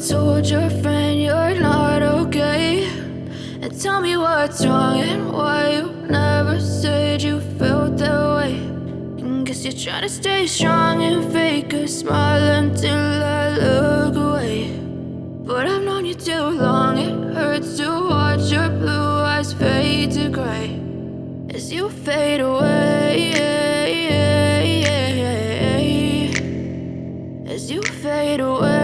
told your friend you're not okay, and tell me what's wrong and why you never said you felt that way. And guess you're trying to stay strong and fake a smile until I look away. But I've known you too long, it hurts to watch your blue eyes fade to gray as you fade away, as you fade away.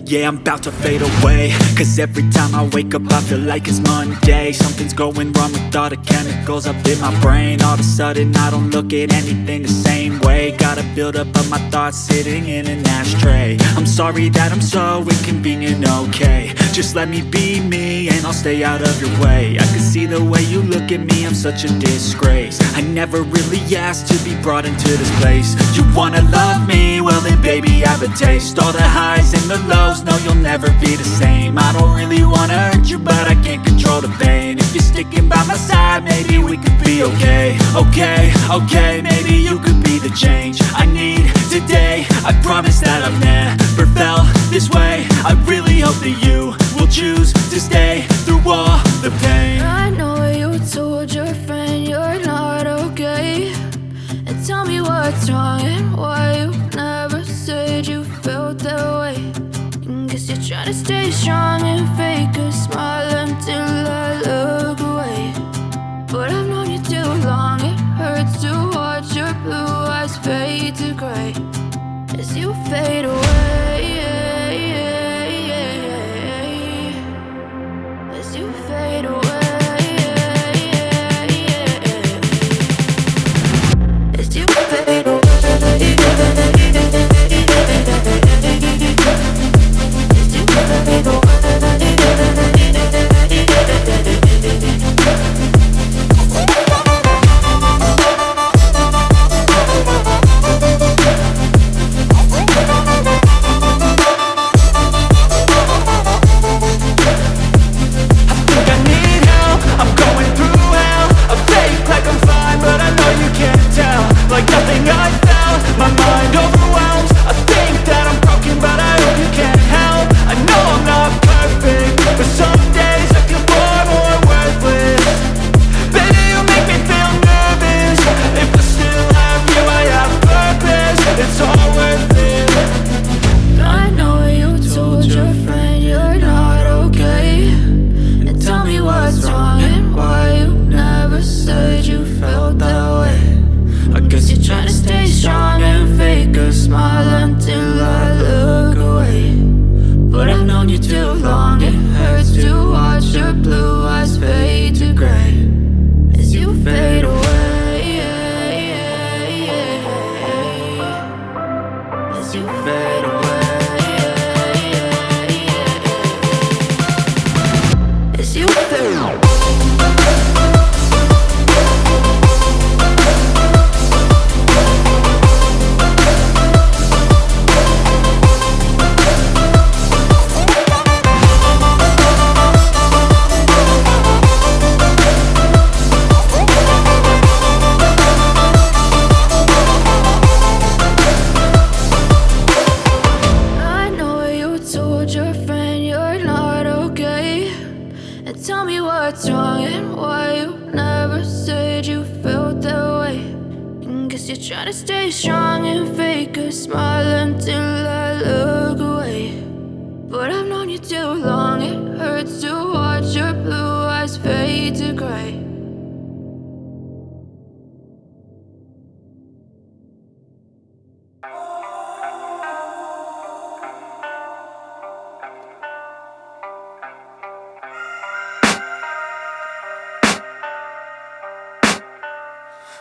Yeah, I'm about to fade away, cause every time I wake up I feel like it's Monday. Something's going wrong with all the chemicals up in my brain. All of a sudden I don't look at anything the same way. Gotta build up of my thoughts sitting in an ashtray. I'm sorry that I'm so inconvenient, okay. Just let me be me and I'll stay out of your way. I can see the way you look at me, I'm such a disgrace. I never really asked to be brought into this place. You wanna love me? Well then baby I have a taste. All the highs and the lows, no you'll never be the same. I don't really wanna hurt you but I can't control the pain. If you're sticking by my side maybe we could be okay. Okay, maybe you could be the change I need today. I promise that I've never felt this way. I really hope that you will choose to stay through all the pain. I know you told your friend you're not okay, and tell me what's wrong and why you never said you felt that way. And guess you're trying to stay strong and fake a smile until I look away. But I've known you too long, it hurts to watch your blue eyes fade to gray as you fade away, as you fade away, as you fade away.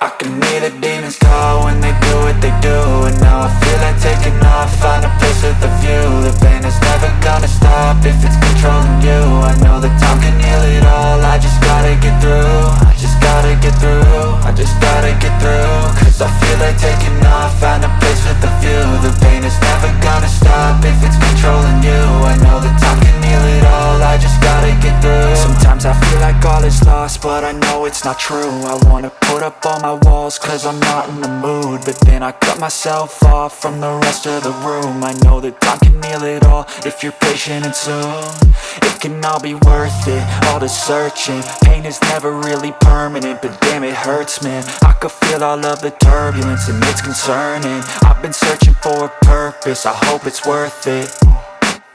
I can hear the demons call when they do what they do. And now I feel like taking off, find a place with a view. The pain is never gonna stop if it's controlling you. I know that time can heal it all, I just gotta get through. I just gotta get through, I just gotta get through. Cause I feel like taking off, find a place with a view. The pain is never gonna stop if it's controlling you. I know that time can heal it all, I just gotta get through. Sometimes I feel like all is lost, but I know it's it's not true. I wanna put up all my walls cause I'm not in the mood, but then I cut myself off from the rest of the room. I know that time can heal it all if you're patient and soon it can all be worth it, all the searching. Pain is never really permanent, but damn it hurts, man. I could feel all of the turbulence and it's concerning. I've been searching for a purpose, I hope it's worth it.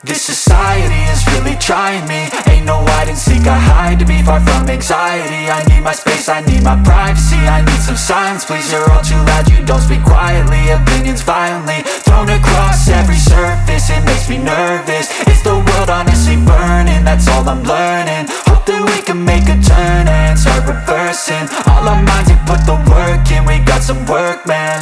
This society is really trying me. Ain't no hide and seek, I hide to be far from anxiety. I need my space, I need my privacy. I need some silence, please, you're all too loud. You don't speak quietly, opinions violently thrown across every surface. It makes me nervous, is the world honestly burning? That's all I'm learning. Hope that we can make a turn and start reversing all our minds and put the work in. We got some work, man.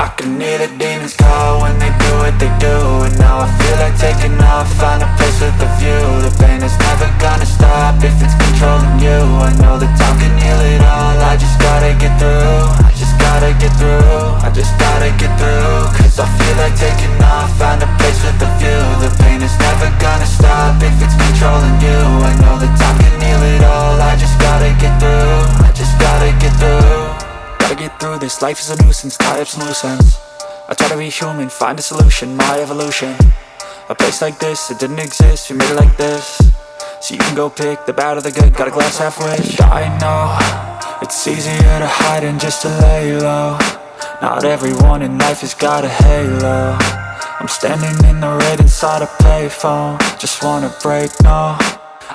I can hear the demons call when they do what they do, and now I feel like taking off, find a place with a view. The pain is never gonna stop if it's controlling you. I know that time can heal it all, I just gotta get through. I just gotta get through, I just gotta get through. Cause I feel like taking off, find a place with a view. The pain is never gonna stop if it's controlling you. I know that time can heal it all, I just gotta get through. I just gotta get through. Gotta get through this, life is a nuisance, tie up some loose ends. I try to be human, find a solution, my evolution. A place like this, it didn't exist, we made it like this. So you can go pick the bad or the good, got a glass halfway. I know, it's easier to hide than just to lay low. Not everyone in life has got a halo. I'm standing in the red inside a payphone, just wanna break, no.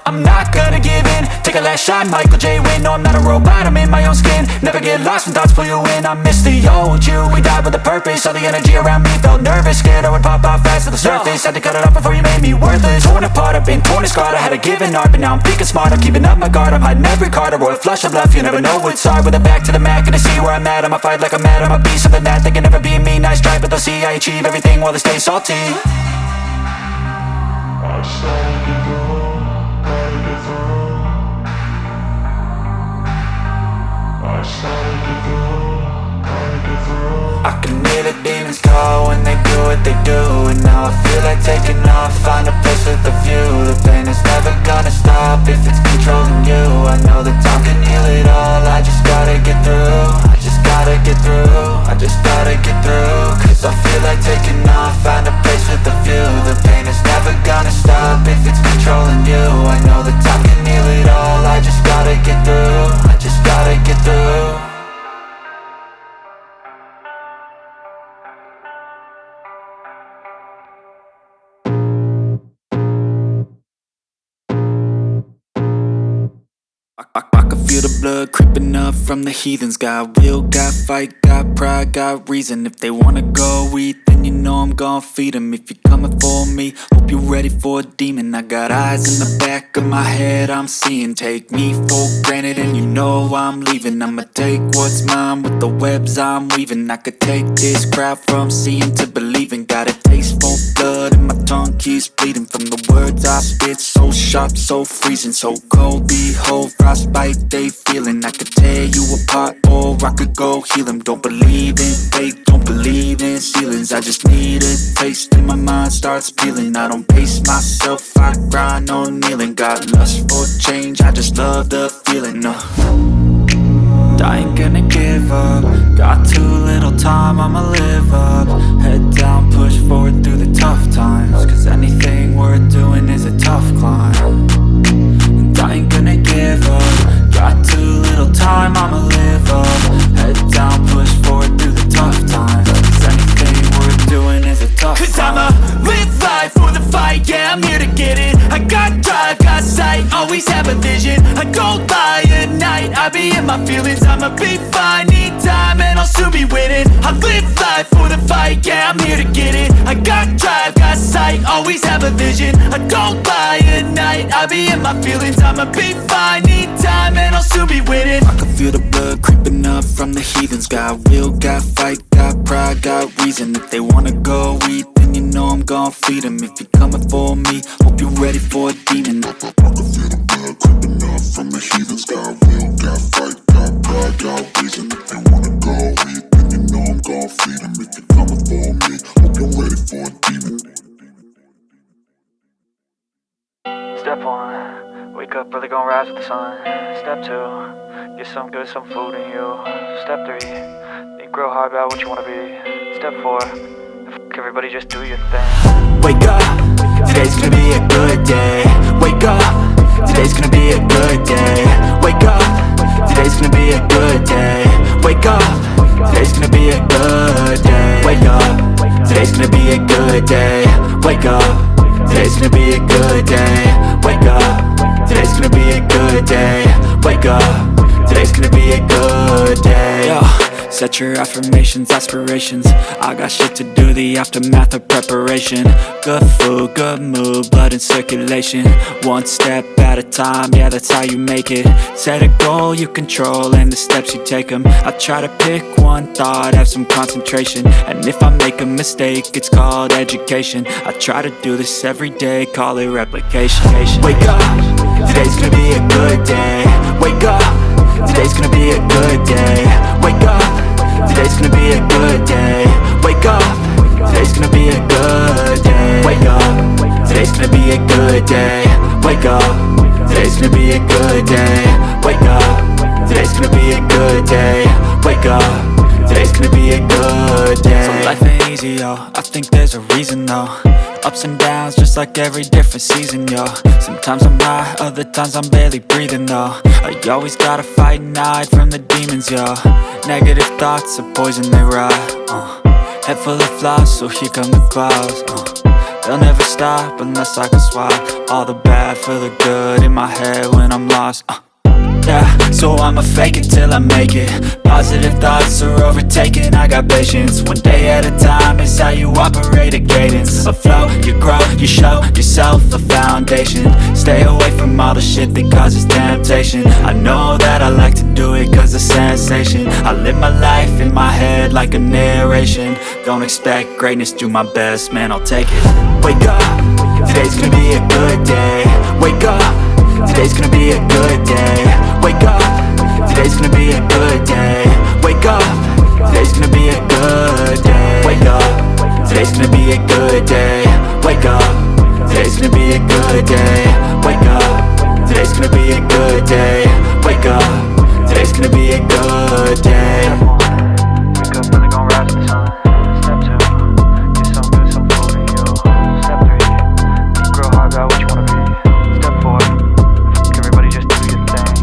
I'm not gonna give in, take a last shot, Michael J. Win. No, I'm not a robot, I'm in my own skin. Never get lost when thoughts pull you in. I miss the old you, we died with a purpose. All the energy around me felt nervous, scared I would pop off fast to the surface. Had to cut it off before you made me worthless. Torn apart, I've been torn and scarred. I had a given art, but now I'm thinking smart. I'm keeping up my guard, I'm hiding every card. A royal flush of love, you never know what's hard. With a back to the mat, gonna see where I'm at. I'ma fight like I'm mad, I'ma be something that they can never be me. Nice try, but they'll see I achieve everything while they stay salty. I can hear the demons call when they do what they do, and now I feel like taking off, find a place with a view. The pain is never gonna stop if it's controlling you. I know that time can heal it all, I just gotta get through. I just gotta get through, I just gotta get through. Cause I feel like taking off, find a place with a view. The pain is never gonna stop if it's controlling you. I know that time can heal it all, I just gotta get through. I just gotta get through. I can feel the blood creeping up from the heathens. Got will, got fight, got pride, got reason. If they wanna go eat, then you know I'm gon' feed them. If you're coming for me, hope you're ready for a demon. I got eyes in the back of my head, I'm seeing. Take me for granted and you know I'm leaving. I'ma take what's mine with the webs I'm weaving. I could take this crowd from seeing to believing. Got a taste for blood and my tongue keeps bleeding. From the words I spit, so sharp, so freezing. So cold, behold, frostbite they feeling. I could tear you apart or I could go heal them. Don't believe in fate, don't believe in ceilings. I just need a taste and my mind starts peeling. I don't pace myself, I grind on kneeling. Got lust for change, I just love the feeling. I ain't gonna give up, got too little time, I'ma live up. Head down, push forward through the tough times. Cause anything worth doing is a tough climb. And I ain't gonna give up, got too little time, I'ma live up. Head down, push forward through the tough times. Cause anything worth doing is a tough climb. Cause I'ma live life for the fight, yeah, I'm here to get it. I got drive, got sight, always have a vision. I don't lie at night, I be in my feelings. I'ma be fine, need time, and I'll soon be winning. I live life for the fight, yeah, I'm here to get it. I got drive, got sight, always have a vision. I don't lie at night, I be in my feelings. I'ma be fine, need time, and I'll soon be winning. I can feel the blood creeping up from the heathens. Got will, got fight, got pride, got reason. If they wanna go eat, then you know I'm gon' feed them. If you're coming for me, hope you're ready for a demon. I can feel the blood creeping up from the heathens. Got will, got fight, got pride, got reason. If they wanna go eat, gon' feed him if you're coming for me. Hope you're ready for a demon. Step 1, wake up early, gon' rise with the sun. Step 2, get some good, some food in you. Step 3, think real hard about what you wanna be. Step 4, everybody just do your thing. Wake up, today's gonna be a good day. Wake up, today's gonna be a good day. Wake up, today's gonna be a good day. Wake up, today's gonna be a good day. Wake up, today's gonna be a good day. Wake up, today's gonna be a good day. Wake up, today's gonna be a good day. Wake up, today's gonna be a good day. Yo, set your affirmations, aspirations. I got shit to do, the aftermath of preparation. Good food, good mood, blood in circulation. One step at a time, yeah, that's how you make it. Set a goal you control and the steps you take them. I try to pick one thought, have some concentration. And if I make a mistake, it's called education. I try to do this every day, call it replication. Wake up, today's gonna be a good day. Wake up, today's gonna be a good day. Wake up, today's gonna be a good day. Wake up, today's gonna be a good day. Wake up, today's gonna be a good day. Wake up, today's gonna be a good day. Wake up, today's gonna be a good day. Wake up, today's gonna be a good day. So life ain't easy, yo, I think there's a reason though. Ups and downs, just like every different season, yo. Sometimes I'm high, other times I'm barely breathing, though. I always gotta fight and hide from the demons, yo. Negative thoughts are poison, they rot. Head full of flies, so here come the clouds. They'll never stop unless I can swap all the bad for the good in my head when I'm lost. Yeah, so I'ma fake it till I make it. Positive thoughts are overtaken, I got patience. One day at a time is how you operate a cadence. A flow, you grow, you show yourself a foundation. Stay away from all the shit that causes temptation. I know that I like to do it cause it's sensation. I live my life in my head like a narration. Don't expect greatness, do my best, man, I'll take it. Wake up, today's gonna be a good day. Wake up, today's gonna be a good day. Wake up, today's gonna be a good day. Wake up, today's gonna be a good day. Wake up, today's gonna be a good day. Wake up, today's gonna be a good day. Wake up, today's gonna be a good day. Wake up, today's gonna be a good day. Wake up, really gon' rise with the sun. Step 2, get some good, some food in you. Step 3, think real hard about what you wanna be. Step 4, everybody just do your thing.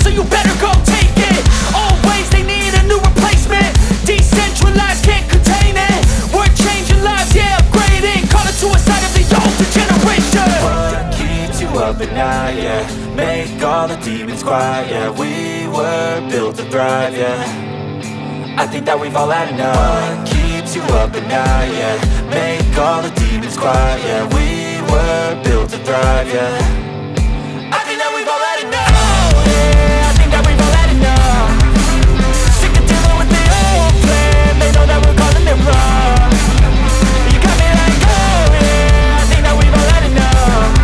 So you better go take it. Always they need a new replacement. Decentralized, can't contain it. We're changing lives, yeah, upgrading. Call it suicide of the older generation. What keeps you up at night, yeah? Make all the demons quiet, yeah. We were built to thrive, yeah. I think that we've all had enough. What keeps you up at night, yeah? Make all the demons quiet, yeah. We were built to thrive, yeah. I think that we've all had enough. I think that we've all had enough. Sick of dealing with the old plan. They know that we're calling it wrong. You got me like, oh yeah. I think that we've all had enough.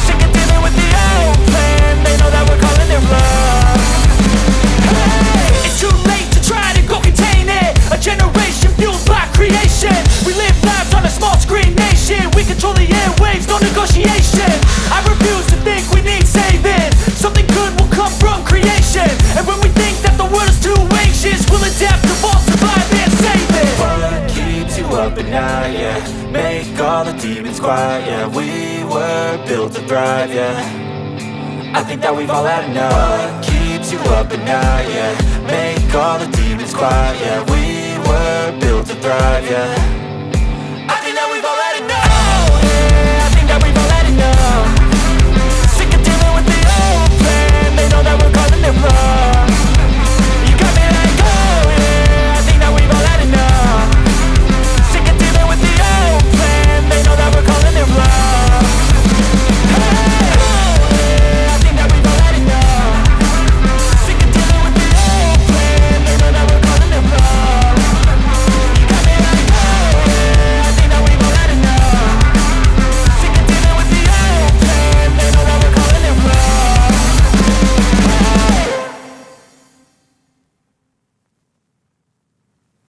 Sick of dealing with the old plan. They know that we're calling it wrong. Hey, it's too late to try to go contain it. A generation fueled by creation. We live lives on a small screen nation. We control the airwaves, no negotiation. I refuse to think we need saving. Something good will come from creation. And when we think that the world is too anxious, we'll adapt, evolve, survive and save it. What keeps you up at night, yeah? Make all the demons quiet, yeah. We were built to thrive, yeah. I think that we've all had enough. What keeps you up at night, yeah? Make all the demons quiet, yeah. We were built to thrive, yeah.